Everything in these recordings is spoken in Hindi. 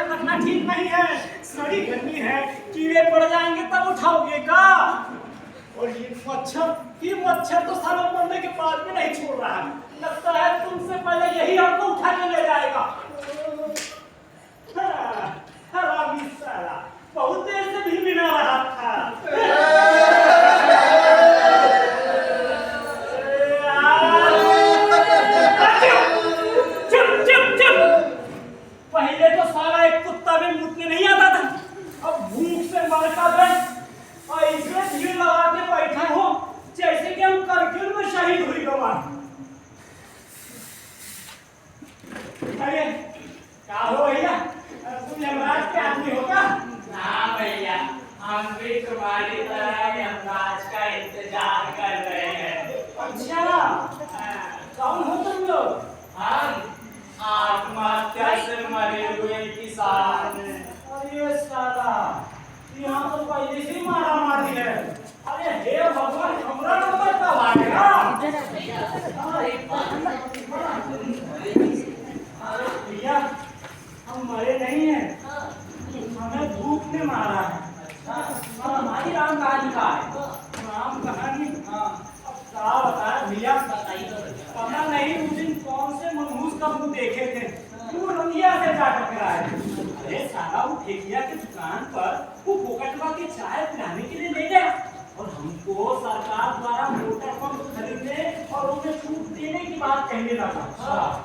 रखना ठीक नहीं है। सड़ी गर्मी है, कीड़े पड़ जाएंगे तब उठाओगे का? और ये मच्छर तो सालों मरने के बाद भी नहीं छोड़ रहा है। लगता है तुमसे पहले यही हमको उठा के ले जाएगा। हरामी साला, बहुत देर से भी मिला रहा था। पहले तो साला एक कुत्ता भी मुझे नहीं आता था, अब भूख से मरता है और इसमें भीड़ लगा के बैठा हो जैसे कि हम करगिल में शहीद हुई गवाह। अरे क्या हो भैया, तुम यमराज के आदमी हो क्या? हाँ भैया, हम भी तुम्हारी तरह यमराज का इंतजार कर रहे हैं। अच्छा, कौन हो तुम लोग? हम आत्महत्या से मरे हुए किसान। अरे साला, यहाँ तो पहले से ही मारा मारी है। अरे हे भगवान, हमरा नंबर कब आ गया? अरे भैया, हम मरे नहीं हैं, हमें धूप ने मारा है। हमारी राम कहानी का है। राम कहानी, अब क्या बताया भैया, पता नहीं उस दिन कौन से मनहूस का मुंह देखे थे, वो रंगिया से जा टकराए। अरे साला, वो ठेकिया की दुकान पर वो फोकटवा की चाय पिलाने के लिए ले गया और हमको सरकार द्वारा मोटर पंप खरीदने और उन्हें छूट देने की बात कहने लगा।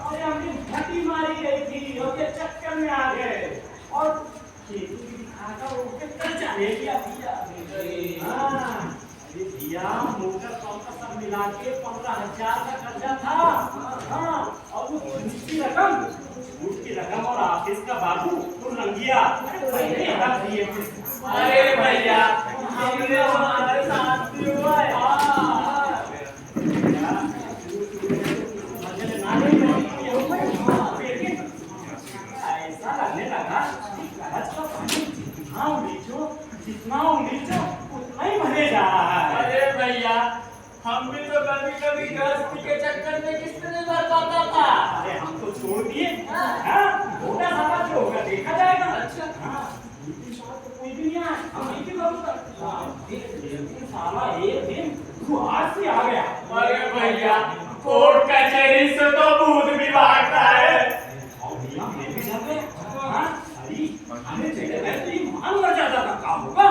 अरे हमने घटी मारी गई थी और ये चक्कर में आ गए और खेती की खाकर उनके कर्जा ले लिया भैया। हाँ, अरे भैया, मोटर पंप का सब मिला के 15,000 का कर्जा था। हाँ, और वो छूट की रकम और ऑफिस का बाबू तो रंगिया पहले रख दिए थे। अरे भैया, हमने तुम्हारे साथ भी हुआ है। ऐसा लगने लगा जितना उम्मीदो उतना ही भरे जा रहा है। अरे भैया, हम भी तो कभी कभी गृहस्थी के चक्कर में किस्त नहीं भर पाता था। अरे हम तो छोड़ दिए। होगा सारा जो होगा देखा जाएगा। अच्छा, तो कोई भी नहीं आया, हम नहीं थी करूँगा। लेकिन साला एक दिन वो आज से आ गया। अरे भैया, कोर्ट कचहरी से तो भूत भी भागता है। और भैया मैं भी डर गया। अरे हमें जगह बैठते ही मान मर जाता था, क्या होगा?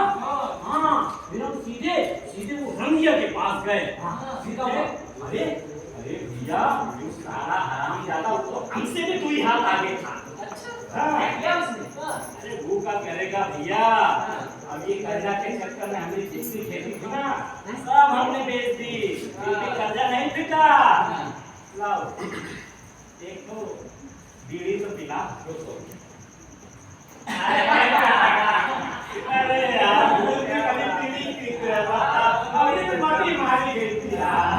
हाँ, फिर हम सीधे सीधे वो रंगिया के पास गए। अरे अरे भैया, वो सारा हरामजादा वो तो हमसे भी कोई हाथ आगे था। अरे वो क्या करेगा भैया, अब ये कर्जा के चक्कर में हमें जितनी खेती थी ना सब हमने बेच दी, क्योंकि कर्जा नहीं बिका। लाओ एक तो बीड़ी तो पिला 200। अरे यार, कभी बीड़ी पीते अभी तो माटी मारी गई थी यार।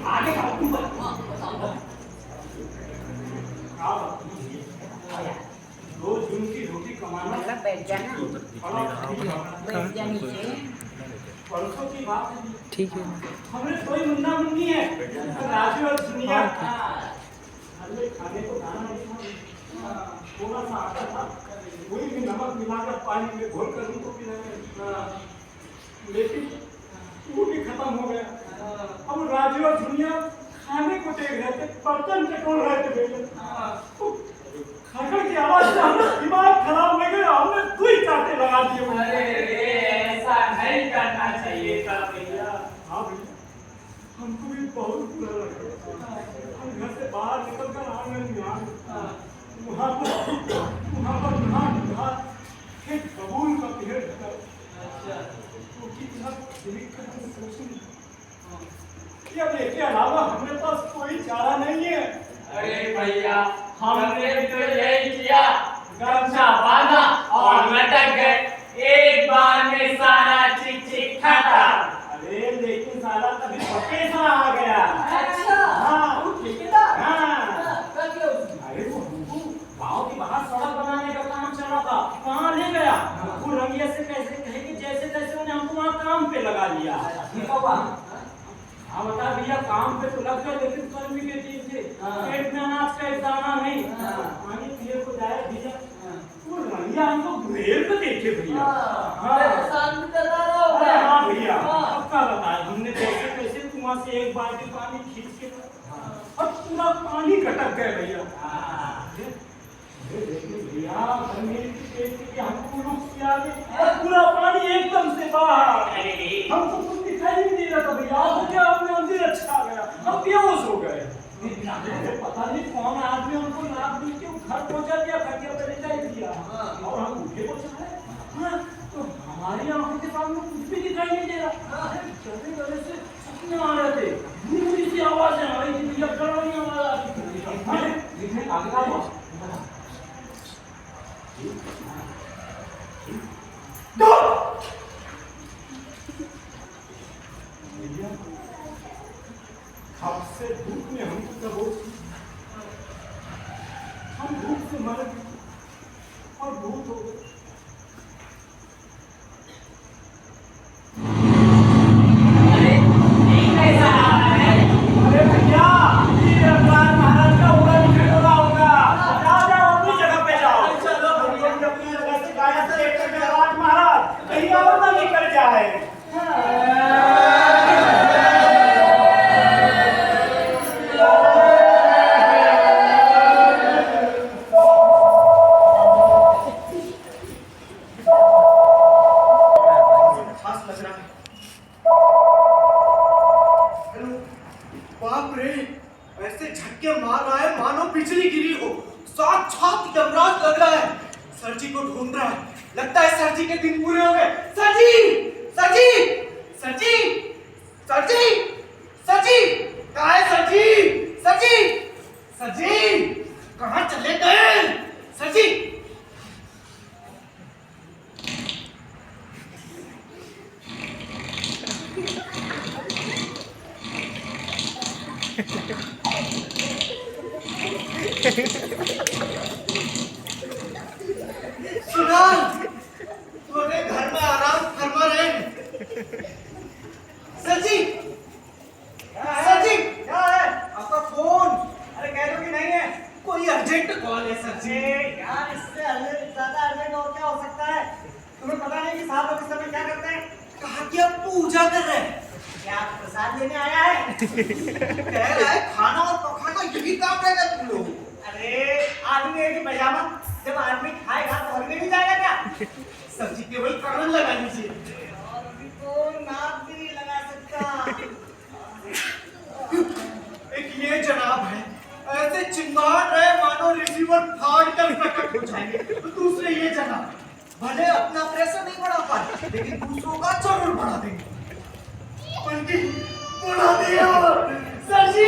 आगे का दो जून की रोटी कमाना बैठ जाना, बैठ जा नीचे। परसों की बात है। ठीक है, हमने कोई मुन्ना मुन्नी है, राजू और सुनिया खाने को खाना नहीं था, थोड़ा सा आटा था, वही भी नमक मिलाकर पानी में घोल कर उनको पिलाया, लेकिन वो भी खत्म हो गया। अब राजू और सुनिया खाने को देख रहे थे, बर्तन टटोल रहे थे भैया, खटखट की आवाज से हमारा दिमाग खराब हो गया, हमने दुई चाटे लगा दिए। अरे ऐसा नहीं करना चाहिए था भैया। हाँ भैया, हमको भी बहुत बुरा लगा। हम घर से बाहर निकल कर आंगन में आ गए, वहाँ पर नहा एक बबूल का पेड़ था। तो कितना देखकर हम सोचें, कि अब इसके अलावा हमारे पास कोई चारा नहीं है। अरे भैया, हमने तो यही किया, गमछा बांधा और लटक गए। एक बार में सारा चिक खत्म। अरे लेकिन साला तभी पैसा आ गया। अच्छा, हाँ, वो ठेकेदार। हाँ, क्या किया उसने? अरे वो हमको गाँव के बाहर सड़क बनाने का काम चल रहा था, कहाँ ले गया? वो रंगिया से कैसे कहे कि जैसे तैसे उन्हें हमको वहाँ काम पे लगा लिया। ठीक है बात। हाँ बता भैया, काम पे तो लग गए, लेकिन कर्मी के दिन थे, पेट में अनाज का एक दाना नहीं। पानी पिए को जाए आप भी क्यों घर पहुंचा दिया, खटिया पे लेटा ही दिया और हम उठे को चाहे तो हमारी आंखों के सामने कुछ भी दिखाई नहीं दे रहा। चलते चलते से सपने आ रहे थे, दूर सी आवाजें आ रही थी, या डरावनी आवाज आ रही थी। देखने आगे का हुआ खप से धूप में हम हम धूप से मर गए और भूत हो गए। अरे भैया, ये रमजान महाराज का उड़ा निकल रहा होगा। जाओ जाओ अपनी जगह पे जाओ। चलो भैया, अपनी जगह से गाया से एक रमजान महाराज कहीं और ना निकल जाए। सुना, तुम्हारे घर में आराम फरमा रहे। सची, सची, क्या है? आपका फोन? अरे कह दो कि नहीं है, कोई अर्जेंट कॉल है सची। यार इससे ज्यादा अर्जेंट और क्या हो सकता है? तुम्हें पता नहीं कि साहब लोग इस समय क्या करते हैं? कहा कि आप पूजा कर रहे हैं। क्या प्रसाद लेने आया है? कह रहा है खाना और पकाना यही काम रहेगा तुम लोग। अरे आदमी है कि पैजामा, जब आदमी खाएगा तो हर में भी जाएगा क्या? सब्जी केवल कान लगा लीजिए और अभी तो नाक भी नहीं लगा सकता। एक ये जनाब है, ऐसे चिंगार रहे मानो रिसीवर फाड़ कर प्रकट हो जाएंगे। तो दूसरे ये जनाब भले अपना प्रेशर नहीं बढ़ा पाए लेकिन दूसरों का जरूर बढ़ा देंगे। बल्कि बढ़ा दिया। सर जी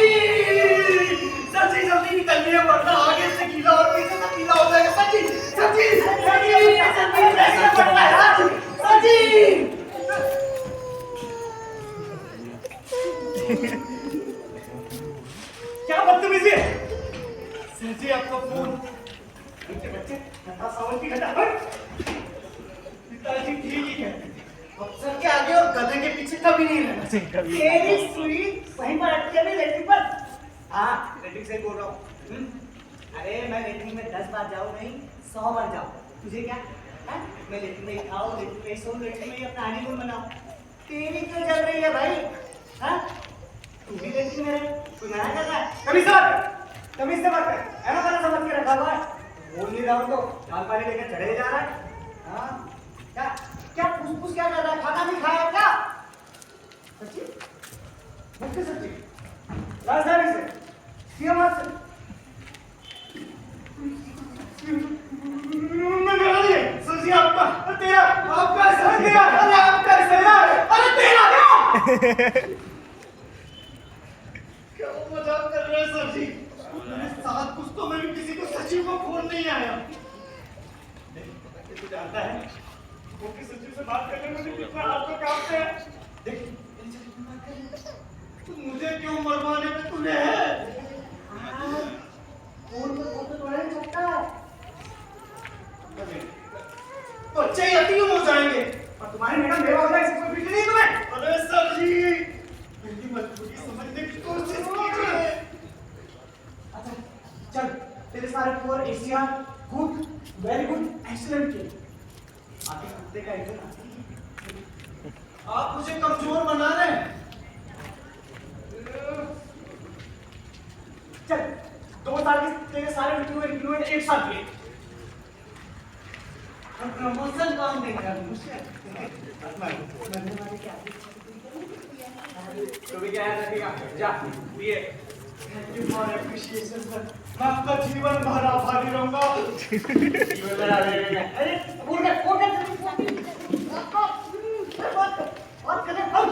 जल्दी निकलिए वरना आगे से गीला और पीछे से गीला हो जाएगा। सर जी क्या बदतमीजी है? सर जी आपका फोन। बच्चे सावन की घटा पिताजी ठीक ही कहते थे, अफसर के आगे और गधे के पीछे कभी नहीं रहना चाहिए। तेरी सुई वहीं पर अटके नहीं लेती पर। हाँ लेटिंग से बोल रहा हूँ। अरे मैं लेटिंग में 10 बार जाऊँ नहीं 100 बार जाऊँ, तुझे क्या? मैं लेटिंग में ही खाऊँ, लेटिंग में ही सोऊँ, लेटिंग में ही अपना हनीमून मनाऊँ। तेरी क्यों चल रही है भाई? हाँ तू भी लेटिंग में रहे, तू मना कर रहा है। तमीज से बात कर, ऐसा वाला समझ के रखा हुआ है। बोल नहीं रहा हूँ तो दाल पानी लेकर चढ़े जा रहा है। हाँ क्या क्या फुसफुस क्या कर रहा है? खाना नहीं खाया क्या? सच्ची मुझसे सच्ची राजधानी से सीएमआर से सच्ची आपका तेरा आपका सर तेरा अरे आपका सर अरे तेरा क्या मजाक कर रहे हैं सर जी? मेरे साथ कुछ तो मैं भी किसी को सचिव को फोन नहीं आया। तू जानता है वो किस सचिव से बात करने में कितना आपको काम है? देख तू मुझे क्यों मरवाने में तुले है? फोन पर फोटो तुम्हारे चलता है, बच्चे यतीम हो जाएंगे और तुम्हारी मैडम बेवा हो जाएगी, इसको फिक्र नहीं तुम्हें? अरे सर जी मेरी मजबूरी समझने की कोशिश कीजिए। अच्छा चल तेरे सारे 4 Asia good very good excellent के आगे कुत्ते का एक आप मुझे कमजोर बना रहे हैं। चल 2 साल के तेरे सारे इंक्लूड एक साथ किए और प्रमोशन काम नहीं कर मुझसे तो भी क्या है रखेगा जा ये thank you for appreciation sir. मैं आपका जीवन भर अरे बोल कर बात करें हम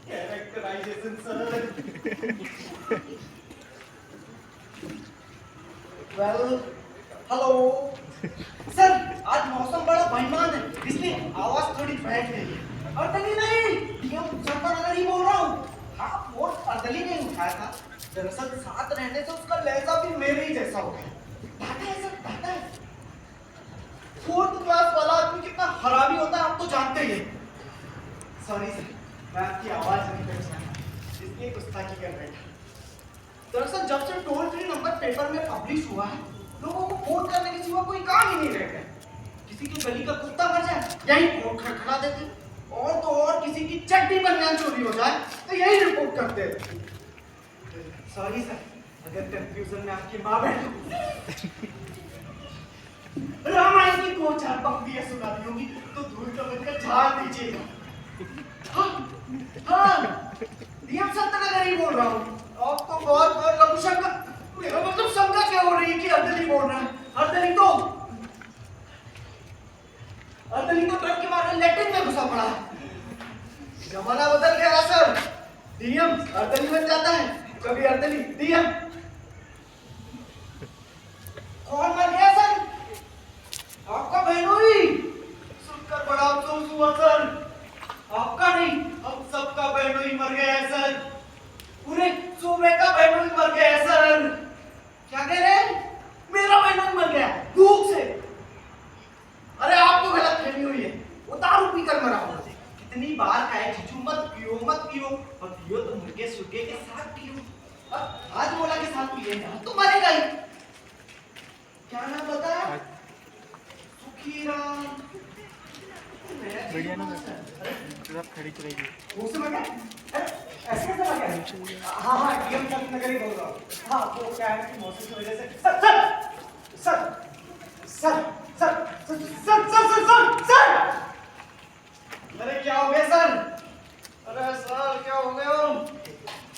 characterization sir. Well hello sir, आज मौसम बड़ा बेईमान है इसलिए आवाज थोड़ी बैठ गई है। अर्दली नहीं, ये चंपानगर ही बोल रहा हूँ। हाँ फोन अर्दली ने उठाया था, दरअसल साथ रहने से उसका लहजा भी मेरे ही जैसा हो गया। दादा है सर, दादा है। 4th क्लास वाला आदमी कितना हरामी होता है आप तो जानते ही हैं। सॉरी सर, मैं आपकी आवाज नहीं पहचाना इसलिए गुस्ताखी कर रही थी। दरअसल जब से टोल फ्री नंबर पेपर में पब्लिश हुआ है, लोगों को फोन करने के सिवा कोई काम ही नहीं रह गया। किसी की गली का कुत्ता मर जाए यही फोन खड़खड़ा देते, और तो और किसी की चड्डी बनियान चोरी हो जाए तो यही रिपोर्ट करते। सॉरी सर, अगर कंफ्यूजन में आपकी माँ बैठ रामायण की 2-4 पंक्तियां सुना दी होंगी तो धूल का बनकर झाड़ दीजिएगा। हाँ डीएम संतनगर ही बोल रहा हूँ। आप तो बहुत लघुशंका, मेरा मतलब शंका क्या हो रही है कि अर्दली बोल रहा है। अर्दली तो ट्रक के मारे लैट्रिन में घुसा पड़ा है। जमाना बदल गया सर, डीएम अर्दली बन जाता है, कभी अर्दली डीएम। कौन मर गया सर? आपका बहनोई। सुनकर बड़ा अफसोस हुआ सर। आपका नहीं, हम सबका बहनोई मर गया है सर। पूरे सूबे का बहनोई मर गया है सर। क्या कह रहे हैं? मेरा बहनोई मर गया भूख से। अरे आपको गलत फहमी हुई है, वो दारू पीकर मरा होगा। कितनी बार कहे जीजू मत पियो और पियो तो मुर्गे सुर्गे के साथ पियो। आज बोला के साथ पिए ना तो मरेगा ही। क्या नाम बताया? सुखीराम। बढ़िया ना बेटा, खड़ी चलेगी। वो से मर गया? ऐसे कैसे मर गया? हाँ डीएम संतनगर ही बोल रहा हूँ। हाँ वो क्या है कि मौसम की वजह से सर अरे क्या हो गया सर? अरे सर क्या हो गया?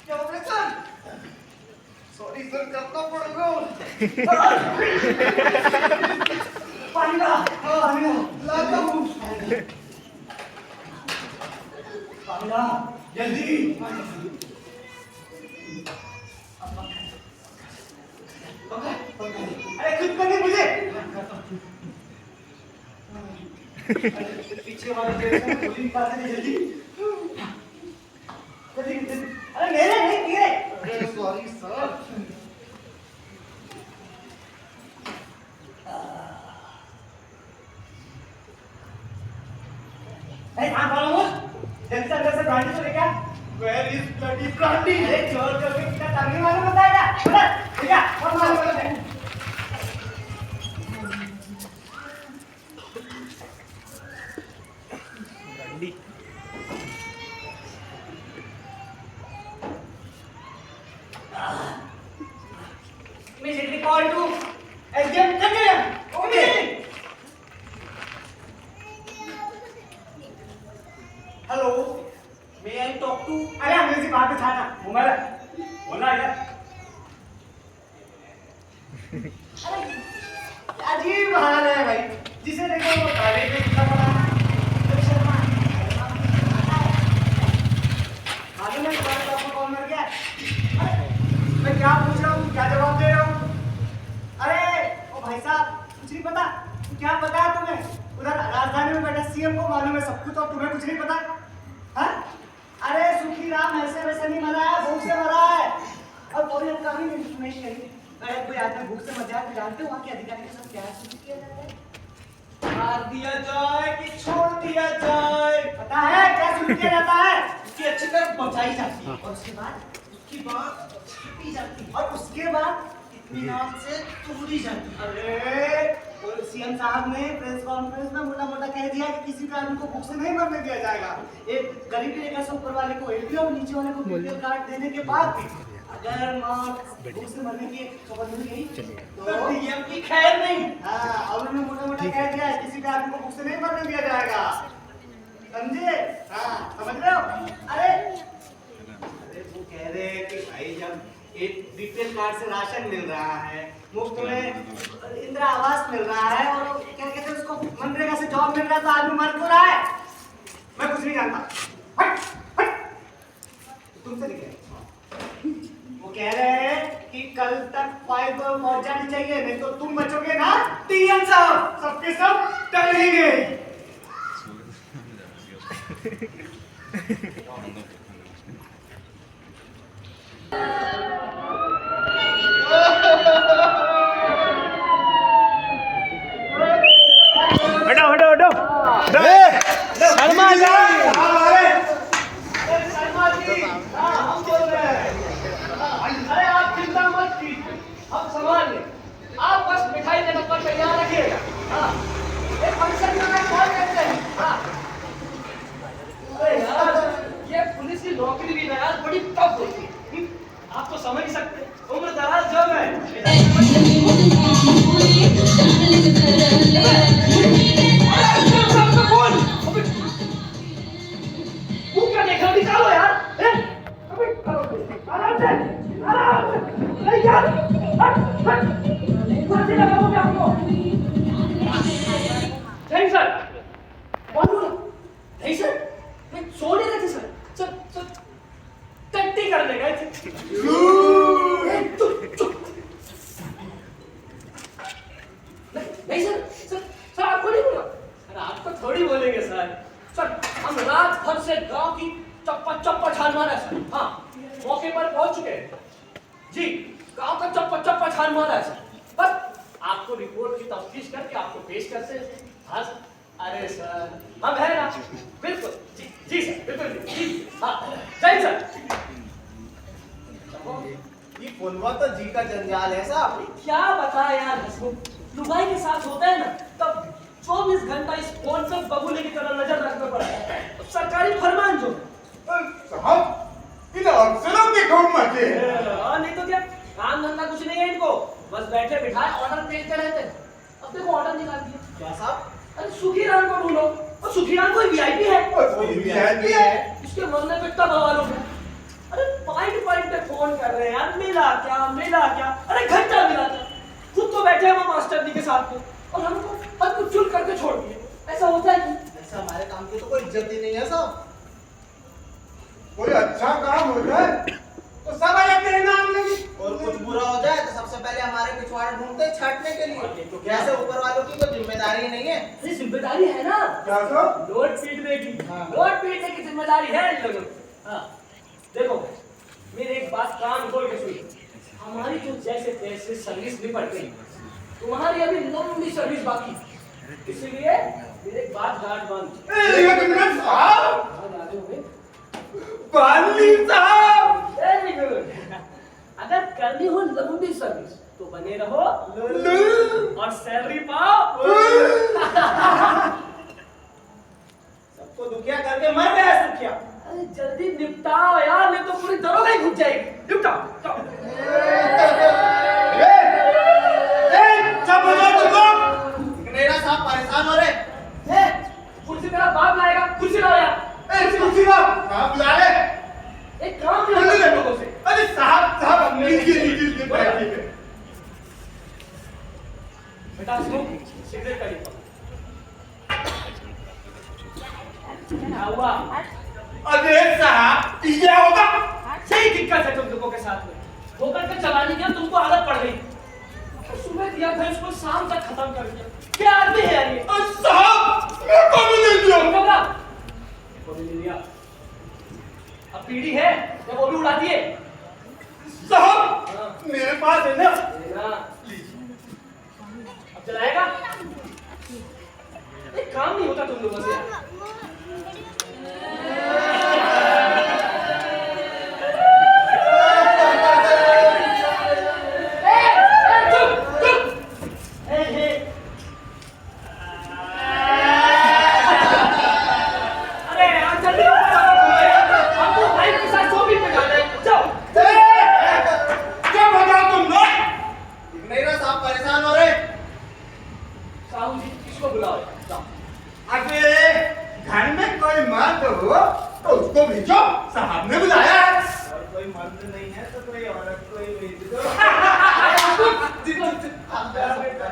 क्या हो गया सर? सॉरी सर, करना पड़ेगा। पानी ला लाता हूँ। पानी ला जल्दी। अरे खुद करनी मुझे। पीछे वाले जल्दी जल्दी। अरे मेरे नहीं तेरे। अरे सॉरी सर। जल्दी से अंदर से ब्रांडी तो लेके आ। Where is bloody brandy? अरे चोर करके कितना तगड़ी मालूम बताएगा? बोला ठीक है और मालूम बता दे। ब्रांडी Immediately call to SDM Chandigarh. Immediately. Hello. May I talk to? अरे अंग्रेजी बात में छाता मोबाइल बोलना यार। अरे अजीब हाल है भाई, जिसे देखो वो कॉलेज में कितना पढ़ा है। मालूम है तुम्हारे पापा कौन मर गया? मैं क्या पूछ रहा हूँ, क्या जवाब दे रहा हूँ? अरे ओ भाई साहब कुछ नहीं पता? क्या पता है तुम्हें? उधर राजधानी में बैठा सीएम को मालूम है सब कुछ और तुम्हें कुछ नहीं पता? हाँ? अरे सुखीराम ऐसे वैसे नहीं मरा है, भूख से मरा है। और पूरी अधिकारी ने नहीं कही। अरे कोई आदमी भूख से मर जाए तो जानते हो वहाँ के अधिकारी के साथ क्या सूचित किया जाता है? मार दिया जाए कि छोड़ दिया जाए? पता है क्या सूचित किया जाता है? उसकी अच्छी तरह पहुंचाई जाती है और उसके बाद छापी जाती है और उसके बाद इत्मीनान से तोड़ी जाती है। अरे सीएम साहब ने प्रेस कॉन्फ्रेंस में मोटा कह दिया कि किसी भी आदमी को भूख से नहीं मरने दिया जाएगा। एक गरीब रेखा से ऊपर वाले को एपीएल और नीचे वाले को बीपीएल कार्ड देने के बाद भी अगर भूख से मरने की खबर मिल गई तो डीएम की खैर नहीं। हाँ और उन्होंने मोटा कह दिया है किसी भी आदमी को भूख से नहीं मरने दिया जाएगा। समझे? हाँ समझ रहे हो? अरे वो कह रहे हैं कि भाई जब एक बीपीएल कार्ड से राशन मिल रहा है, मुफ्त में इंदिरा का आवास मिल रहा है और क्या कहते हैं उसको मनरेगा से जॉब मिल रहा है तो आदमी मर क्यों रहा है? मैं कुछ नहीं जानता। हट हट तुमसे नहीं कह, वो कह रहे हैं कि कल तक फाइल पर पहुंच जानी चाहिए, नहीं तो तुम बचोगे ना टीएम साहब, सबके सब टलेंगे। हटो हटो हटो शर्मा जी। शर्मा जी, हम बोल रहे हैं। अरे आप चिंता मत कीजिए, हम संभाल लें। आप बस मिठाई देने पर तैयार रखिएगा। हाँ, ये फंक्शन में मैं कॉल करते हैं। हाँ, अरे यार, ये पुलिस की नौकरी भी ना यार बड़ी टफ होती है। आप तो समझ ही सकते हैं, उम्र दराज जॉब है। क्या देखा निकालो यार, आराम से नहीं यार, फांसी लगाओगे आपको। नहीं सर, कौन बोला? नहीं सर, मैं सो नहीं रहे थे सर, सर टट्टी करने गए थे। नहीं सर आपको नहीं बोला। अरे आपको थोड़ी बोलेंगे सर, हम रात भर से गांव की चप्पा छान मारा सर। हाँ, मौके पर पहुंच चुके हैं जी, गांव का चप्पा छान मारा है सर। बस आपको रिपोर्ट की तफ्तीश करके आपको पेश करते हैं। हाँ सर, अरे सर हम है ना, बिल्कुल जी सर, बिल्कुल जी। हाँ जय सर। ये फोनवा तो जी का जंजाल है साहब। क्या बताया यार हसमुख, लुगाई के साथ होता है ना तब 24 घंटा इस फोन पे बबूले की तरह नजर रखना पड़ता है। सरकारी फरमान जो साहब इन अफसरों की खूब मजे है। नहीं तो क्या, काम धंधा कुछ नहीं है इनको, बस बैठे बिठाए ऑर्डर भेजते रहते हैं। अब देखो ऑर्डर निकाल दिया। क्या साहब? अरे सुखीराम को ढूंढो, और सुखीराम कोई वीआईपी है, इसके मरने पे तब हवा लोग। अरे पॉइंट पे फोन कर रहे हैं यार, मिला क्या, अरे घंटा मिला क्या, खुद तो बैठे हैं वो मास्टर जी के साथ में, और हमको हद को चुन करके छोड़ दिए। ऐसा होता है नहीं? ऐसा हमारे काम की तो कोई इज्जत ही नहीं है साहब। कोई अच्छा काम हो जाए तो सब आया तेरे नाम लगी, और कुछ बुरा हो जाए तो सबसे पहले हमारे पिछवाड़ा ढूंढते हैं छाटने के लिए। तो जैसे ऊपर वालों की कोई जिम्मेदारी नहीं है। अरे जिम्मेदारी है ना, क्या सो? नोट पीटने की, नोट पीटने की जिम्मेदारी है इन लोगों की। हाँ देखो, मेरी एक बात कान खोल के सुनो, हमारी तो जैसे तैसे सर्विस निपट गई, तुम्हारी अभी लंबी सर्विस बाकी, इसलिए मेरे एक बात गांठ बांध। एक मिनट साहब, हाँ आगे हो गए। बाली साहब, वेरी गुड। अगर करनी हो लंबी सर्विस तो बने रहो और सैलरी पाओ। सबको दुखिया करके मर गया सुखिया। अरे जल्दी निपटाओ यार, नहीं तो पूरी दरोगा ही घुस जाएगी। निपटाओ। जब हो जाओ तुम लोग। मेरा साहब परेशान हो रहे। कुर्सी मेरा बाप लाएगा, कुर्सी लाओ यार। कुर्सी साहब लाए, एक काम भी होता है लोगों से। अरे साहब नीचे बैठिए। बेटा सुनो, सिगरेट का डिब्बा। क्या हुआ? अरे साहब ये क्या होगा? सही दिक्कत है तुम लोगों के साथ में, होकर के चलाने की तुमको आदत पड़ गई। सुबह दिया था इसको, शाम तक खत्म कर दिया। क्या आदमी है यार ये? साहब मेरे को भी दे दियो। को भी ले लिया। अब पीढ़ी है या वो भी उड़ा दिए? साहब मेरे पास है ना। अब चलाएगा? एक काम नहीं होता तुम लोगों से यार। साहब ने बुलाया है। और कोई मर्द नहीं है तो कोई औरत को ही भेज दो। आप जरा बेटा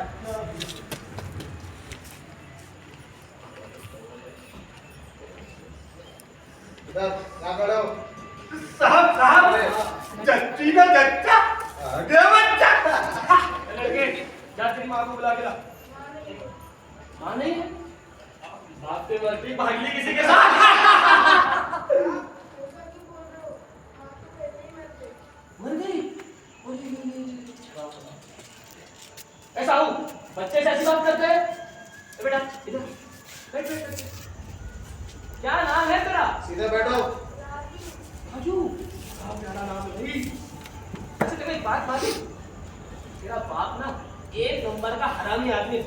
इधर क्या करो साहब साहब जच्ची में जच्चा आगे बच्चा लड़के जा तेरी माँ को बुला के ला। माँ नहीं है? बाप पे मरती भागली किसी के साथ। मर गई? ऐसा हूँ बच्चे से ऐसी बात करते हैं? ए बेटा इधर बैठ बैठ बैठ। क्या नाम है तेरा? सीधे बैठो राजू। क्या प्यारा नाम है भाई। अच्छा तेरे को एक बात मालूम? तेरा बाप ना एक नंबर का हरामी आदमी है।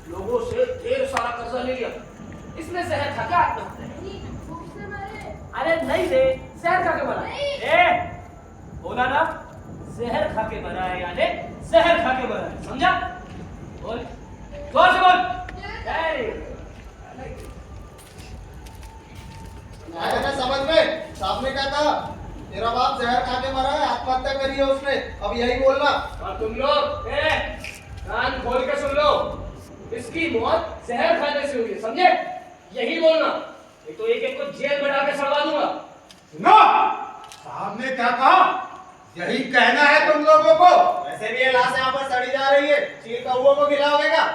लोगों से ढेर सारा कर्जा ले लिया। इसमें जहर खा के आत्महत्या है। अरे नहीं रे, जहर खा के मरा। बोला ना, जहर खा के मरा है यानी जहर खा के मरा है, समझा? बोल, जोर से बोल। आया ना समझ में? साहब ने क्या कहा? तेरा बाप जहर खा के मरा है, आत्महत्या करी है उसने। अब यही बोलना। और तुम लोग कान खोल के सुन लो, इसकी मौत जहर खाने से हुई है, समझे? यही बोलना, नहीं तो एक एक को जेल में डाल के सड़वा दूंगा। सुनो साहब ने क्या कहा? यही कहना है तुम लोगों को? वैसे भी ये लाश यहाँ पर सड़ी जा रही है, चील कौओं को खिलाओगे क्या?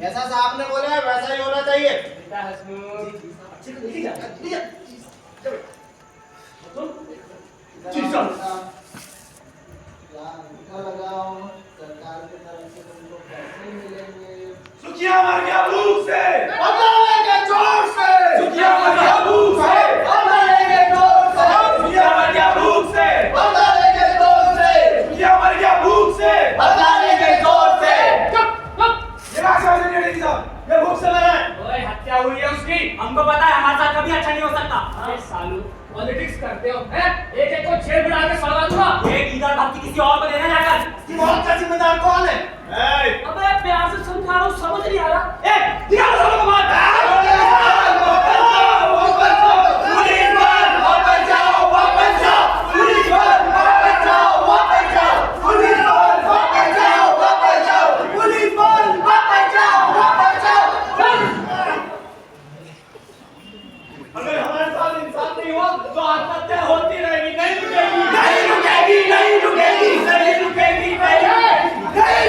जैसा साहब ने बोला है वैसा ही होना चाहिए। बेटा हसनूर, अच्छे को लेके जा। तुम जी साहब। लगाओ, सरकार की तरफ से तुमको पैसे मिलेंगे। सुखिया मर गया भूख से, बदला लेंगे जोर से। सुखिया मर गया भूख से, बदला लेंगे जोर से। सुखिया मर गया भूख से, बदला लेंगे जोर से। सुखिया मर गया भूख से, बदला लेंगे जोर से। ये भाषा में नहीं लगी साहब, ये भूख से मरा है। ओए हत्या हुई है उसकी, हमको पता है, हमारे साथ कभी अच्छा नहीं हो सकता। अरे सालू पॉलिटिक्स करते हो हैं? एक एक को जेल में डाल के सड़वा दूंगा। एक ईदा भक्ति किसी और को देना जाकर। इसकी मौत का जिम्मेदार कौन है? अबे प्यार से समझा रहा हूँ, समझ नहीं आ रहा। दिखा दो सबको बात। अगर हमारे साथ इंसाफ नहीं हुआ तो आत्महत्या होती रहेगी, नहीं रुकेगी, नहीं रुकेगी, नहीं रुकेगी, नहीं रुकेगी, नहीं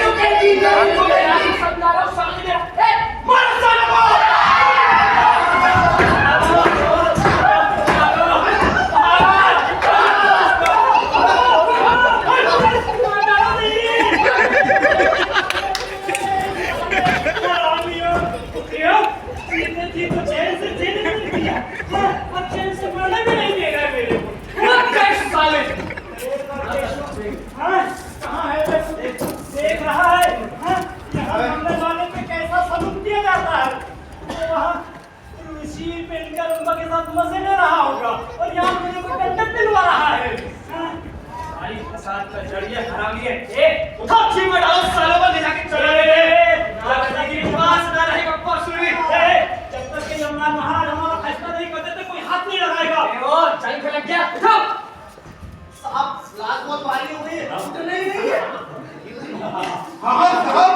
रुकेगी, नहीं रुकेगी। समझा रहा हूँ, समझ गया। मर सालो। देख रहा है हमने वाले पे कैसा सलूक किया जाता है। वो वहाँ ऋषि पेंटर उनका के साथ मजे ले रहा होगा और यहाँ मेरे को कंटक दिलवा रहा है। सारी फसाद का जड़ ये हरामी है। उठाओ छीन में डालो, सालों को ले जाके चले गए। ना बचा की विश्वास ना रहेगा परसुई। जब तक कि यमराज महाराज हमारा फैसला नहीं करते तो कोई हाथ नहीं लगाएगा। ओ चाय पे लग गया, उठाओ। साहब लाश बहुत भारी हो गई है। तो नहीं है। हाँ साहब,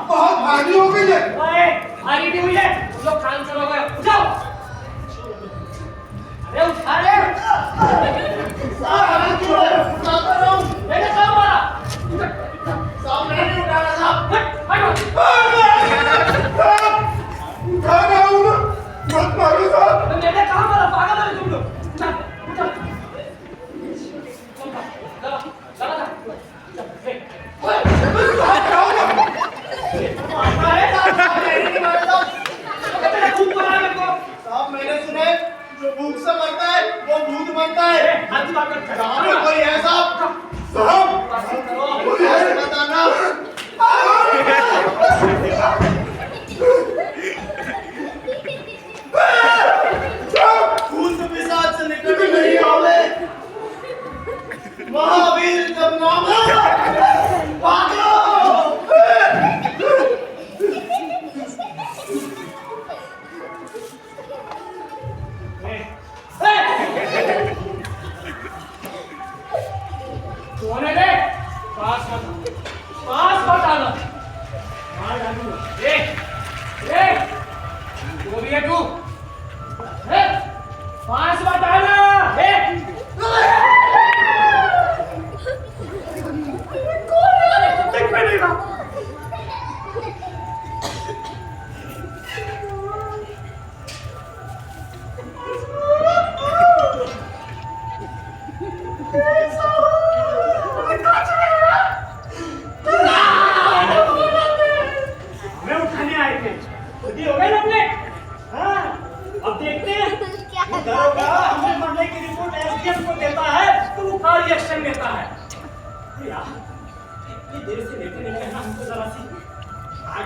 बहुत भारी हो गई है। ओए भारी भी हुई है, तुम लोग काम करोगे, उठाओ। अरे उठा रे। साहब क्यों उठाता रहा हूँ? मैंने कहा मारा। साहब मैंने नहीं उठाया साहब। हटो। उठा रहा हूँ ना, मत मारो साहब। मैंने कहा मारा, पागल है तुम लोग। उठा, उठा। लगा, लगा साहब मैंने सुना है जो भूख से मरता है वो भूत बनता है। गाँव में कोई है साहब? कोई है बताना। भूत पिशाच से निकट नहीं आवे, महावीर जब नाम भागो।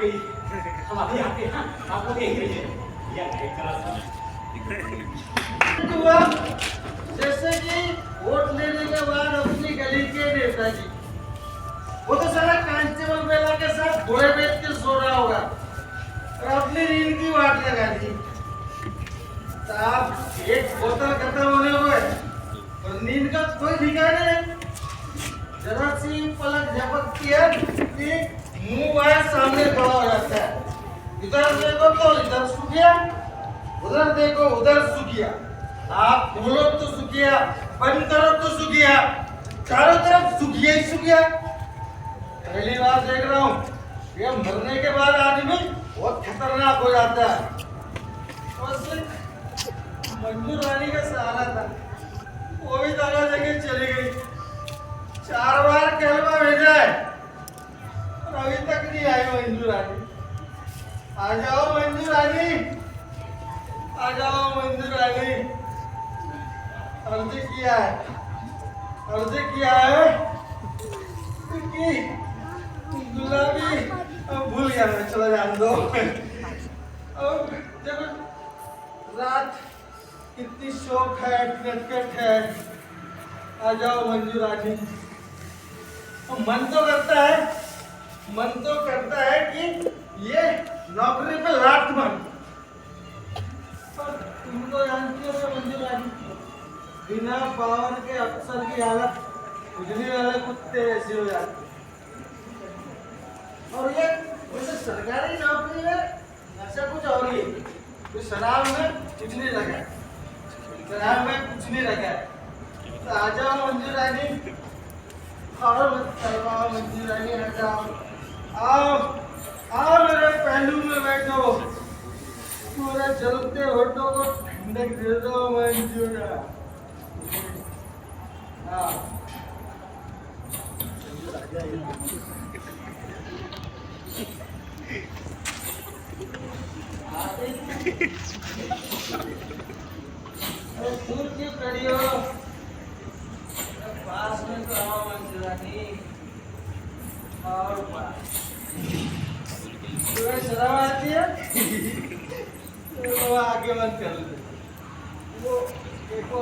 गई। हम अभी आते हैं, आप लोग यहीं रहिए। या एक तरह हुआ जैसे कि वोट लेने के बाद अपनी गली के नेताजी, वो तो सारा कांस्टेबल बेला के साथ घोड़े बेच के सो रहा होगा और अपनी नींद की वाट लगा दी। साहब एक बोतल खत्म होने हुए और नींद का कोई ठिकाना नहीं। जरा सी पलक झपकती है कि मुंह वह सामने खड़ा हो जाता है। इधर देखो तो इधर सुखिया, उधर देखो उधर सुखिया। आप खोलो तो सुखिया, बंद करो तो सुखिया, चारों तरफ सुखिया ही सुखिया। पहली बार देख रहा हूँ ये मरने के बाद आदमी बहुत खतरनाक हो जाता है। बस मंजू रानी का सहारा था, वो भी दादा देके चली गई। 4 बार कहलवा भेजा है और अभी तक नहीं आई मंजू रानी। आ जाओ मंजू रानी, आ जाओ मंजू रानी। अर्जी किया है कि गुलाबी भूल गया मैं, चलो जान दो। अब जब रात कितनी शौक है, नटखट है, आ जाओ मंजू रानी। मन तो करता है कि ये नौकरी पे लात मार, पर तुम तो जानती हो मंजू रानी, बिना पावर के अफसर की हालत उजली वाले कुत्ते ऐसी हो जाती। और ये वैसे सरकारी नौकरी में ऐसा कुछ और ही है, शराब में कुछ नहीं रखा है, शराब में कुछ नहीं रखा है। तो आ जाओ मंजू रानी, और मत करवाओ मंजू रानी, आ जाओ, आओ मेरे पहलू में बैठो, पूरा जलते होठों को ठंडक दे दो मंजू रानी। हाँ दूर क्यों खड़ी हो, पास में तो आओ मंजू रानी। और तुम्हें शर्म आती है तो आगे मत कर लो। वो देखो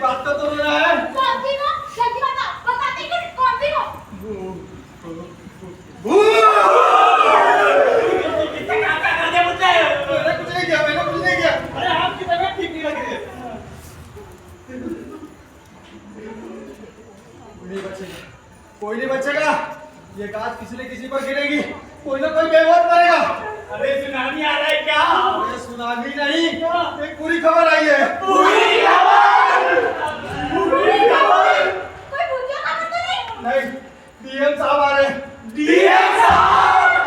बात तो रहा है। मैंने कुछ नहीं किया। अरे आपकी तबीयत ठीक नहीं लग रही है। कोई नहीं बचेगा। ये गाज किसी न किसी पर गिरेगी, कोई ना कोई बेमौत मरेगा। अरे सुनामी आ रहा है क्या? अरे सुनामी नहीं, एक पूरी खबर आई है। पूरी खबर? कोई भूतिया खबर तो नहीं? नहीं, डीएम साहब आ रहे हैं। डीएम साहब?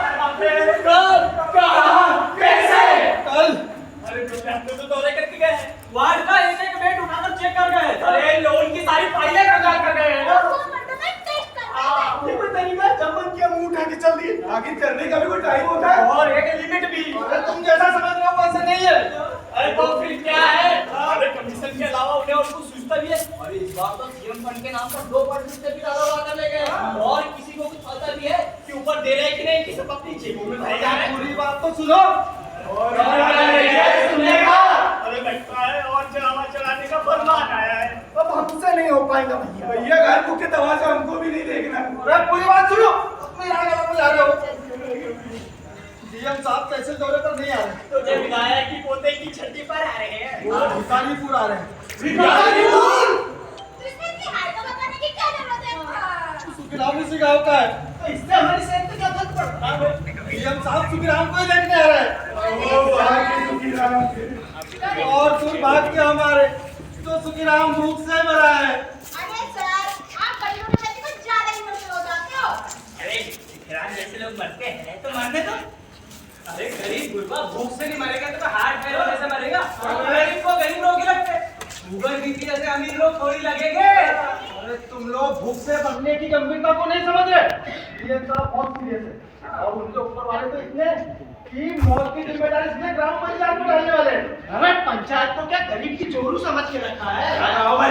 कब? कहाँ? कैसे? कल। अरे हम तो दौरे करके गए हैं, वार्ड का एक बेड उठाकर चेक कर गए। अरे लोन की सारी फाइलें कंगाल कर गए हैं। ये कोई तरीका है? जब मन किया मुंह उठा के चल दिए। आखिर करने का भी कोई टाइम होता है और एक लिमिट भी। अरे तुम जैसा समझ रहे हो वैसा नहीं है। अरे तो फिर क्या है? अरे कमीशन के अलावा उन्हें और कुछ सूझता भी है। अरे इस बार तो सीएम फंड के नाम पर 2% से भी ज्यादा वादा ले गए और किसी को कुछ पता भी है कि ऊपर दे रहे हैं कि नहीं, कि सब अपनी जेबों में भरे जा रहे हैं। पूरी बात तो सुनो। अरे लगता है और चलावा चलाने का फरमान आया है। अब हमसे नहीं हो पाएगा भैया। भैया घर को के तमाशा हमको भी नहीं देखना। अरे पूरी बात सुनो। अपने यहाँ गलत में जा रहे हो। डीएम साहब कैसे दौरे पर नहीं आ रहे? तो जो विधायक की पोते की छठी पर आ रहे हैं। वो भिखारीपुर आ रहे हैं। भिखारीपुर? तो इसमें इतनी हाय तो बताने की क्या जरूरत है? सुखराम उसी गाँव का है। तो इससे हमारी सेहत पे क्या फर्क पड़ता है? डीएम साहब सुखराम को ही देखने आ रहे हैं। ओ भाई सुखीराम के। और दुर्भाग्य हमारे तो सुखीराम भूख से मरा है। अरे सर, आप गरीबों के प्रति कुछ ज्यादा ही मुश्किल हो जाते हो। अरे भिखारी जैसे लोग मरते हैं तो मरने दो। अरे गरीब गुरबा भूख से नहीं मरेगा तो हार्ट फेल होने से मरेगा। गरीब को गरीब रोग ही लगते हैं। गूगल नीति जैसे अमीर लोग थोड़ी लगेंगे। अरे तुम लोग भूख से मरने की गंभीरता को नहीं समझ रहे। ये सब बहुत सीरियस है और उनके ऊपर वाले तो इतने कि मौत की जिम्मेदारी इसलिए ग्राम पंचायत को डालने वाले। अरे पंचायत को क्या गरीब की चोरू समझ के रखा है?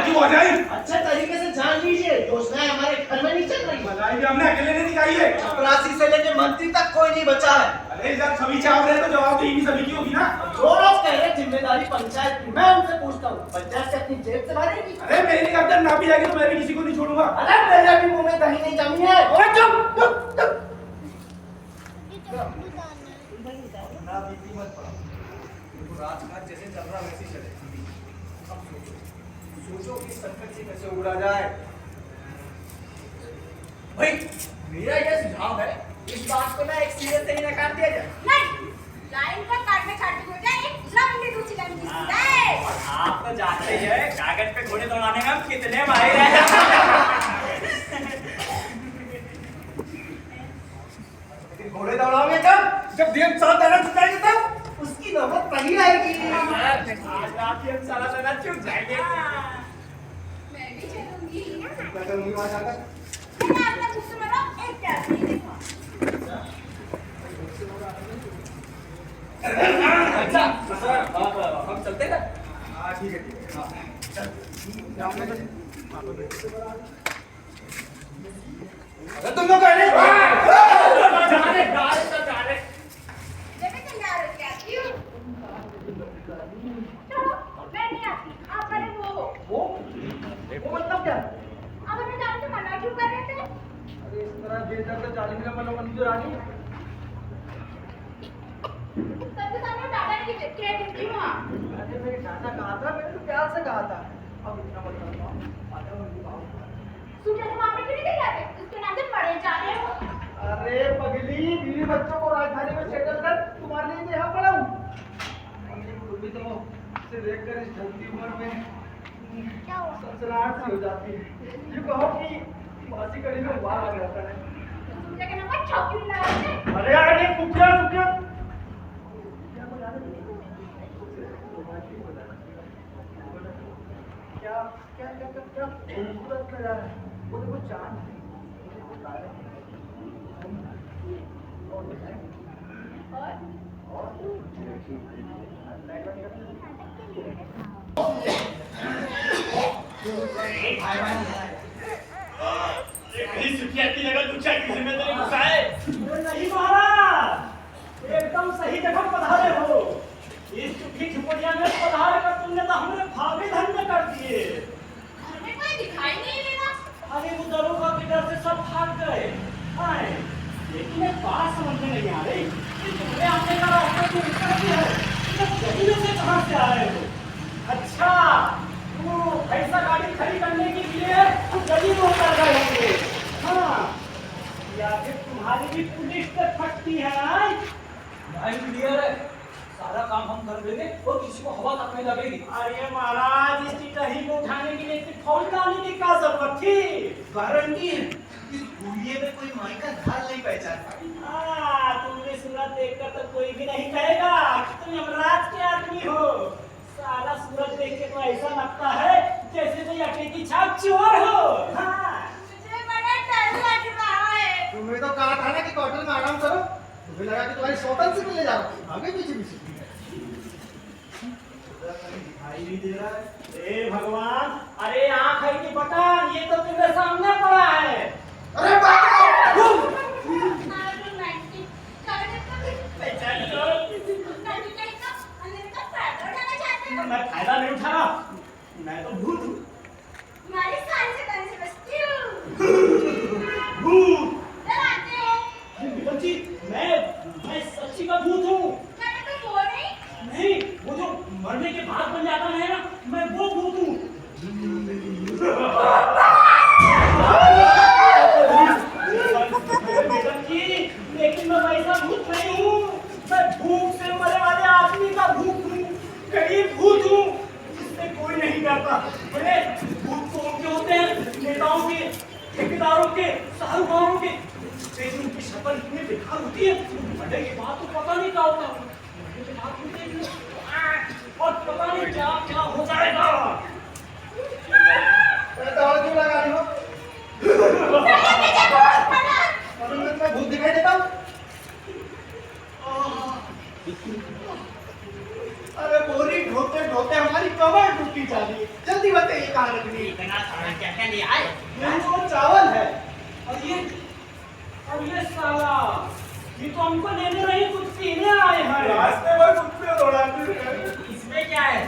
क्यों हो जाए? अच्छे तरीके से जान लीजिए, योजनाएं हमारे घर में नहीं चल रही। मलाई भी हमने अकेले नहीं दिखाई है। चपरासी से लेके मंत्री तक कोई नहीं बचा है। अरे जब सभी चाव रहे तो जवाब तो इन्हीं सभी की होगी ना। जो लोग कह रहे जिम्मेदारी पंचायत की, मैं उनसे पूछता हूँ, पंचायत से अपनी जेब से भरेगी? अरे मेरी गर्दन नापी जाएगी तो मैं भी किसी को नहीं छोड़ूंगा। अरे मेरे भी मुंह में दही नहीं जमी है। ओए चुप चुप चुप। ना बीती मत पड़ा। देखो राजकाज जैसे चल रहा वैसे ही चले। अब सोचो कि संकट से कैसे उबरा जाए। भाई मेरा ये सुझाव है, इस बात को ना एक सीरियस से ही नकार दिया जाए। नहीं, लाइन का काटने काटने हो जाए, एक लंबी दूसरी लाइन खींची जाए। आप तो जानते ही हैं कागज पे घोड़े दौड़ाने में हम कितने माहिर हैं। लेकिन घोड़े दौड़ाओगे जब DM साहब दाना चुकाएंगे तब उसकी नौबत पहली आएगी। आज रात ही हम सारा दाना चुक जाएंगे। मैं भी चलूंगी। क्या करूंगी वहां जाकर? मैंने अपना गुस्सा मारा, एक प्यार नहीं देखा। अच्छा हम चलते हैं। हाँ ठीक है हाँ चल जाओगे तो अरे तुम लोग कह रहे जाने गाड़ी तो जाने। बेबे तुम जा रहे हो क्या? क्यों? चलो, मैं नहीं आती। आप पहले वो मतलब क्या? अब हमें जाने से मना क्यों कर रहे थे? अरे इस तरह बेदर्द जाली में मनोमन जो रानी सबके सामने दादा ने क्या कहती हूँ आप? अरे मेरे डाटा कहा था, मैंने तो प्यार से कहा था। अब इतना मत करो। आजा मुझे आओ। सूखे से मामले क्यों नहीं देख जाते? उसके नाम से मरे जा रहे हो। अरे पगली बीवी बच्चों को राजधानी में सेटल कर तुम्हारे लिए तो यहाँ पड़ा हूँ। तुम भी तो इसे देखकर इस ढलती उम्र में क्या हुआ? सनसनाहट सी हो जाती है। ये कहो कि मासी कड़ी में वार आ जाता है। सूखे के नाम पर चौकी लगाते। अरे यार ये सुखिया सुखिया क्या क्या क्या क्या क्या खूबसूरत नजारा है। वो देखो चांद है, वो देखो तारे हैं। और बताएं कहीं सुखिया की जगह दूसरा की जिम्मेदारी घुसाए। नहीं महाराज, एकदम सही जगह पधारे हो। इस चुखी झुपड़िया में पधार कर तुमने तो हमने भागे धन्य कर दिए। हमें कोई दिखाई नहीं देता। अरे वो दरोगा के डर से सब भाग गए। आए, लेकिन एक बात समझ में नहीं आ रही कि तुम्हें आने का रास्ता क्यों निकल गया है? तुम जमीन से कहाँ से आ रहे हो? अच्छा, वो ऐसा गाड़ी खड़ी करने के लिए तुम गली में उतर गए होंगे। हाँ, या फिर तुम्हारी भी पुलिस पे फटती है? भाई क्लियर है, सारा काम हम कर देंगे और किसी को हवा तक नहीं लगेगी। अरे महाराज, इस चिटही को उठाने के लिए पेट्रोल डालने की क्या जरूरत थी? गारंटी है इस गुड़िये में कोई माई का धार नहीं पहचान पाई। तुमने सूरत देखकर तो कोई भी नहीं कहेगा कि तुम यमराज के आदमी हो। सारा सूरत देख के तो ऐसा लगता है जैसे कोई अटे की छाप चोर हो। हाँ। मुझे बड़ा डर लग रहा है। तुम्हें तो कहा था ना कि होटल में आराम करो। तुम्हें लगा कि तुम्हारी शौकत से मिलने जाओ। आगे पीछे पीछे दिखाई नहीं दे रहा है। ए भगवान, अरे आँख है कि बटन, ये तो तुम्हारे सामने पड़ा है। अरे बाप रे रोमांटिक कर पहचान लो। मैं फायदा नहीं उठा रहा, मैं तो भूत हूँ। हमारी सारी से तन से बचती हूँ। भूत? डराते हो? विक्रम जी, मैं सच्ची का भूत हूँ। मैंने तो वो नहीं। नहीं, वो जो मरने के बाद बन जाता है ना, मैं वो भूत हूँ। विक्रम जी, लेकिन मैं वैसा भूत नहीं हूँ। मैं भूख से मरे वाले आदमी का भूत हूँ, गरीब भूत हूँ, जिससे कोई नहीं डरता। अरे भूत तो उनके होते हैं, नेताओं के, ठेकेदारों के, साहूकारों के। लेकिन उनकी शक्ल इतनी बेकार होती है, मरने के बाद तो पता नहीं क्या होता। मरने के बाद और पता नहीं क्या क्या हो जाएगा। इतना सारा क्या क्या ले आए? ये तो चावल है। और ये साला ये तो हमको लेने नहीं कुछ पीने आए हैं। रास्ते में कुत्ते दौड़ाते हैं। इसमें क्या है?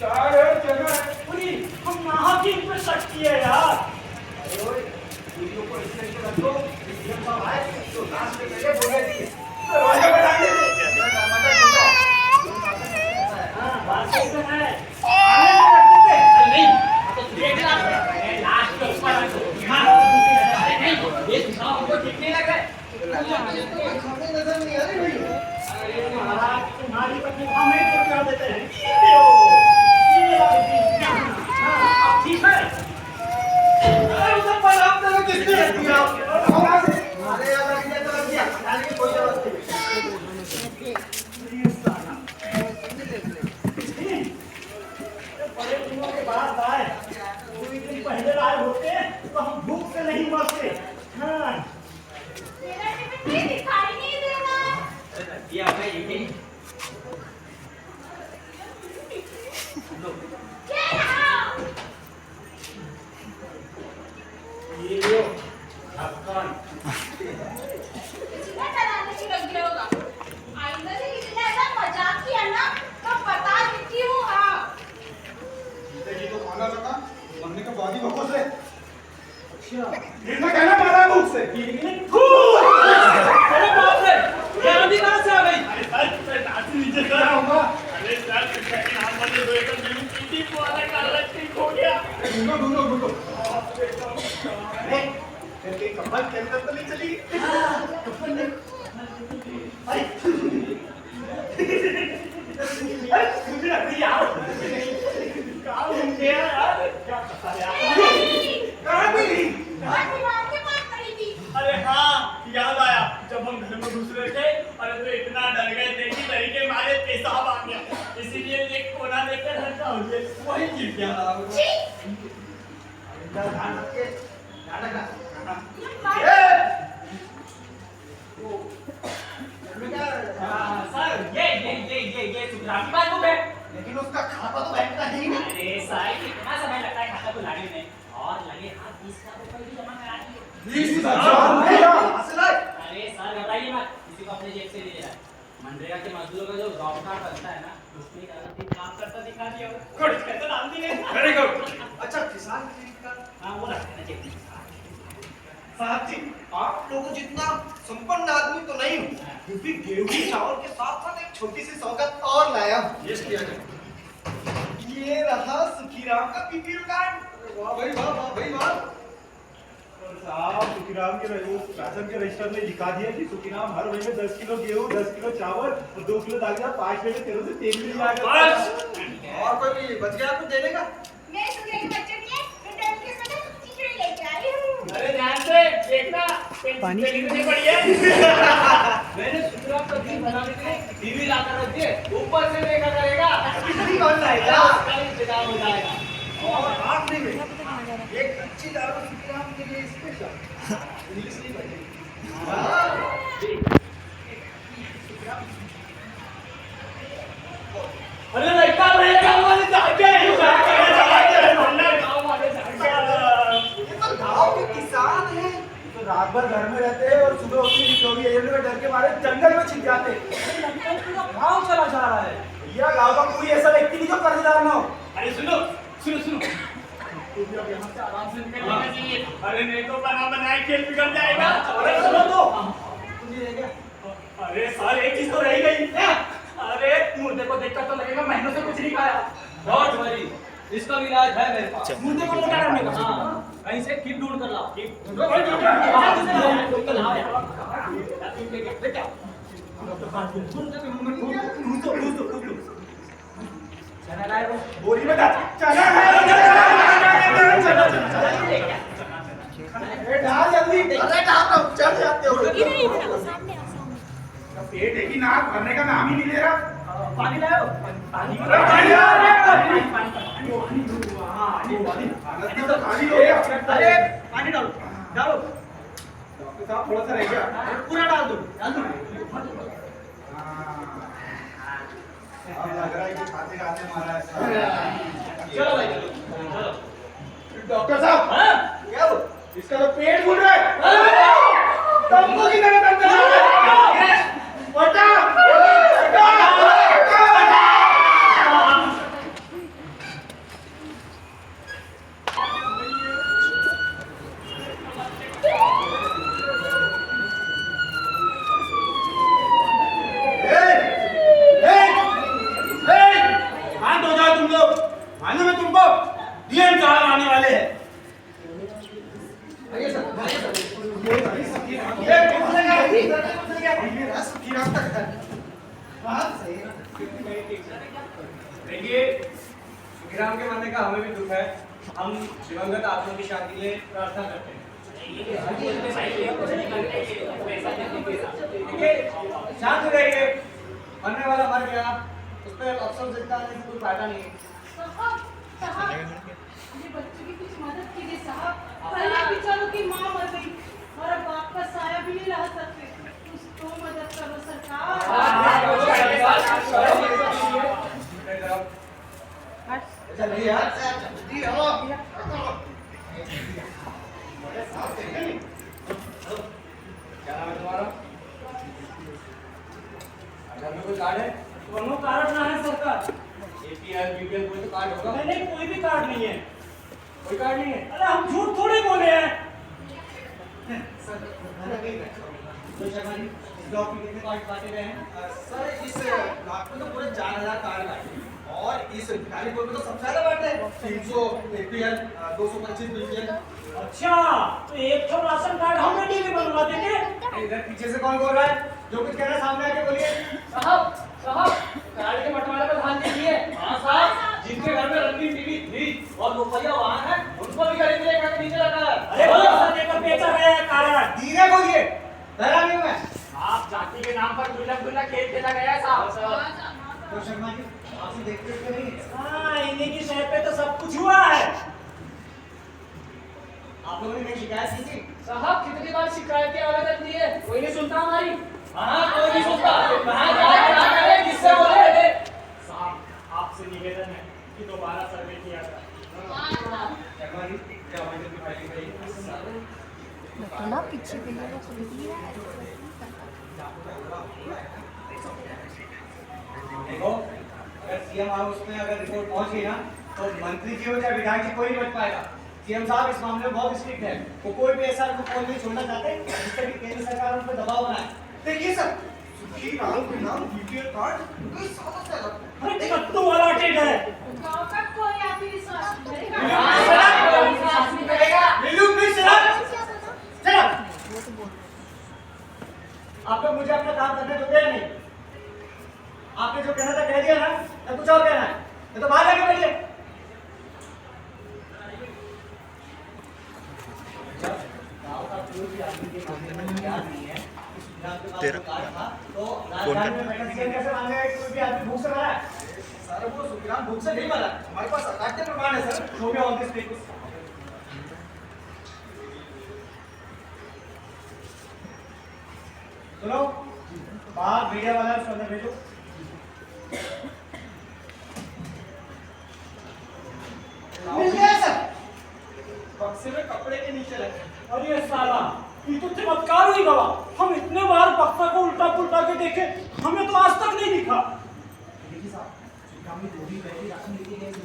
चार है, जगह है। पूरी हम वहाँ की इन पे शक किए यार। वीडियो को इससे तो रख दो। ये सब आए तो लास्ट में मेरे बोले थे। दरवाजा बना के हाँ बात तो है। आने में रख देते। अरे नहीं, तो देख ला। अरे लास्ट में ऊपर रख दो। हाँ, अरे नहीं, ये साला हमको दिखने लग रहा है। हमें नजर नहीं आ रही भैया। अरे महाराज तुम्हारी पत्नी हमें तो क्या देते हैं? ये अब ठीक है। अरे सब पर आप लोग किसने रख दिया? अरे यार रख दिया तो रख दिया। डालने की कोई जरूरत नहीं। बड़े दिनों के बाद आए, 2 दिन पहले आए होते तो हम भूख से नहीं मरते। हाँ मेरा टिफिन भी दिखाई नहीं दे रहा। अरे दिया मैं ये क्या यहाँ? ये लो ढक्कन। इतना डराने की लग गया होगा। आइंदा से किसी ने ऐसा मजाक किया ना तो बता देती हूँ। हाँ जी तो खाना लगा मरने के बाद ही भगो से इतना कहना मारा है भूख से। अरे बाप रे, ये आंधी कहाँ से आ गई? नीचे खड़ा होगा। अरे सर सेकंड हाफ में दो एकड़ जमीन पीटी वाला काला ठीक हो गया। ढूंढो ढूंढो ढूंढो। अरे तेरी कमर के अंदर तो नहीं चली? मुझे अभी आओ। कहाँ घूम गया यार? क्या पता यार? कहाँ मिली? और दीवार के पास खड़ी थी। अरे हाँ याद आया जब हम घर में घुस रहे थे। अरे तो इतना डर गए थे कि तरीके मारे पेशाब आ गया, इसीलिए एक कोना लेकर हल्का हो गया, वही गिर गया। छी, ध्यान रख के ध्यान रखना। सर ये सुखराम की बात हो गए। लेकिन उसका खाता तो बैठता ही नहीं। अरे साहब कितना समय लगता है खाता को लाने में, और लगे हाथ 20,000 रुपए भी जमा करा दिए। 20,000 असल है। अरे सर घबराइए मत, किसी को अपने जेब से नहीं दे रहा है। मनरेगा के मजदूरों का जो जॉब कार्ड बनता है ना, उसमें एक अलग दिन काम करता दिखा दिया होगा। गुड, कैसे डाल दिए? Very good. अच्छा किसान क्रेडिट कार्ड। हाँ वो रखते हैं जेब में। साहब जी आप लोगों जितना संपन्न आदमी तो नहीं हूँ, फिर भी गेहूं चावल के साथ साथ एक छोटी सी सौगात और लाया हूँ। ये किया जाए। ये रहा सुखीराम का बीपीएल कार्ड। वाह भाई वाह वाह भाई वाह। साहब सुखीराम के राशन के रजिस्टर में लिखा दिया कि सुखीराम हर महीने 10 किलो गेहूं, 10 किलो चावल और 2 किलो दाल, 5 महीने तेरे से तेल मिल जाएगा। और कोई भी बच गया कुछ देने का? मैं सुनिए के बच्चे के लिए रिटर्न के समय खिचड़ी लेके आई हूँ। अरे ध्यान से देखना, पानी नहीं पड़ी है। मैंने सुखराम का दिन बनाने के लिए टीवी लाकर रख दिए, ऊपर से देखा करेगा। कितनी कौन लाएगा? उसका इंतजाम हो जाएगा। और आखिरी में एक अच्छी दारू सुखीराम के लिए स्पेशल इंग्लिश नहीं बजेगी। अरे लड़का रहेगा वाले जाके ये तो गांव के किसान हैं। तो रात भर घर में रहते हैं और सुबह उठने की चोरी एरिया में डर के मारे जंगल में छिप जाते हैं। पूरा गाँव चला जा रहा है। भैया गाँव का कोई ऐसा व्यक्ति नहीं जो कर्जदार ना हो। अरे सुनो सुनो सुनो, तुम लोग यहाँ से आराम से निकल जाना चाहिए। अरे नहीं तो बना बनाए खेल बिगड़ जाएगा। अरे सुनो तो मुझे रह गया। अरे सर एक चीज तो रह गई। अरे मुर्दे को देखकर तो लगेगा महीनों से कुछ नहीं खाया। डोंट वरी, इसका भी इलाज है मेरे पास। मुर्दे को मोटा करने का। हाँ, कहीं से किट ढूंढ कर लाओ। किट बोरी में चना डाल जल्दी। अरे डाल रहा हूँ, चढ़ जाते हो। सामने पेट है कि नाक भरने का नाम ही नहीं ले रहा। पानी लाओ। पानी नदी तो खाली हो गया। अरे पानी डालो डालो। डॉक्टर साहब थोड़ा सा रह गया। पूरा डाल दो डाल दो। अब लग रहा है कि खाते खाते मारा है। चलो भाई चलो चलो। डॉक्टर साहब, हाँ? क्या वो? इसका तो पेट फूल रहा है। तंबू की तरह दर्द कर रहा है। बटा! शांत हो जाओ तुम लोग। मालूम है तुमको डीएम साहब आने वाले हैं। देखिए, सुखीराम के मरने का हमें भी दुख है। हम दिवंगत आत्मा की शांति के लिए प्रार्थना करते हैं। देखिए, शांत हो जाइए। मरने वाला मर गया, उस पर अफसोस जताने से कोई फायदा नहीं है। साहब, ये बच्चों की कुछ मदद कीजिए साहब। पहले बेचारों की माँ मर गई और अब बाप का साया भी नहीं रह सकते। कुछ तो मदद करो जल्दी यार, जल्दी आओ। क्या नाम है तुम्हारा? आधार में कोई कार्ड है? दोनों कार्ड ना है सरकार। APL, BPL कोई तो कार्ड होगा? नहीं, कोई भी कार्ड नहीं है। कोई कार्ड नहीं है? अरे हम झूठ थोड़ी बोले हैं। तो शर्मा जी, इस ब्लॉक में कितने कार्ड बांटे गए हैं? सर, इस ब्लॉक में तो पूरे 4000 कार्ड बांटे हैं। और इस गाजीपुर में तो सबसे ज्यादा बांटे हैं। 300 APL, 225 BPL। अच्छा, तो एक तो राशन कार्ड हम रेडी भी बनवा देंगे। इधर पीछे से कौन बोल रहा है? जो कुछ कहना है सामने आके बोलिए। साहब, कार्ड के बंटवारे पर ध्यान दीजिए। हाँ साहब, जिनके घर में रंगीन टीवी, फ्रिज और दोपहिया वाहन है, उनको भी खरीद ले करके नीचे रखा है। अरे पैसा देकर बेचा गया है कार्ड। धीरे बोलिए, डरा नहीं हूं मैं। आप जाति के नाम पर गुल्ला खेल खेला गया है साहब। तो शर्मा जी, आपसे देखते क्यों नहीं? हाँ, इन्हीं की शहर पे तो सब कुछ हुआ है। आप लोगों ने मेरी शिकायत की थी? साहब, कितनी बार शिकायतें आवेदन दी है, कोई नहीं सुनता हमारी। हाँ, कोई नहीं सुनता। कहाँ क्या करे, किससे बोले? साहब, आपसे निवेदन है कि दोबारा सर्वे किया जाए। शर्मा जी, क्या हमारे की फाइलिंग करी? तो ना पीछे के लिए देखो, अगर सीएम हाउस में अगर रिपोर्ट पहुंच गई ना, तो मंत्री जी हो चाहे विधायक जी कोई नहीं बच पाएगा। सीएम साहब इस मामले में बहुत स्ट्रिक्ट है। वो कोई भी ऐसा रिपोर्ट नहीं छोड़ना चाहते जिससे कि केंद्र सरकार उन पर दबाव बनाए। देखिए सर, सुखीराम के नाम बीपीएल कार्ड कोई सादा सा लगता है। अरे कद्दू वाला टेढ़ है। गाँव का कोई आत्मविश्वास नहीं करेगा। नीलू प्लीज चलो। आप लोग मुझे अपना काम करने तो दे नहीं। आपने जो कहना था कह दिया ना, या कुछ और कहना है? ये तो बाहर जाके बैठिए। गाँव का कोई भी आदमी के मामले में तैयार नहीं है। इस विधान के पास जो कार्ड था, तो राजधानी में बैठा सीएम कैसे मान लेगा कि कोई भी आदमी भूख से मरा है? सर, वो सुखीराम भूख से नहीं मरा। हमारे पास अकाट्य प्रमाण है sir. Show me all this papers. सुनो, बाहर मीडिया वाला उसको अंदर भेजो। मिल गया सर। बक्से में कपड़े के नीचे रखे। अरे साला, ये तो चमत्कार ही गवा। हम इतने बार बक्सा को उल्टा पुल्टा के देखे, हमें तो आज तक नहीं दिखा। देखिए साहब, सुखीराम ने जो भी बैठी राशन लेके गए थे,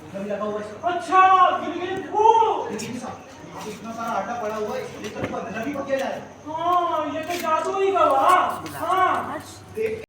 उनका भी लगा हुआ है सर। अच्छा, गिर वो। देखिए साहब, आप इतना सारा आटा पड़ा हुआ है, इसलिए तो 15 भी पके जाए। हाँ, ये तो जादू ही गवा। हाँ। देख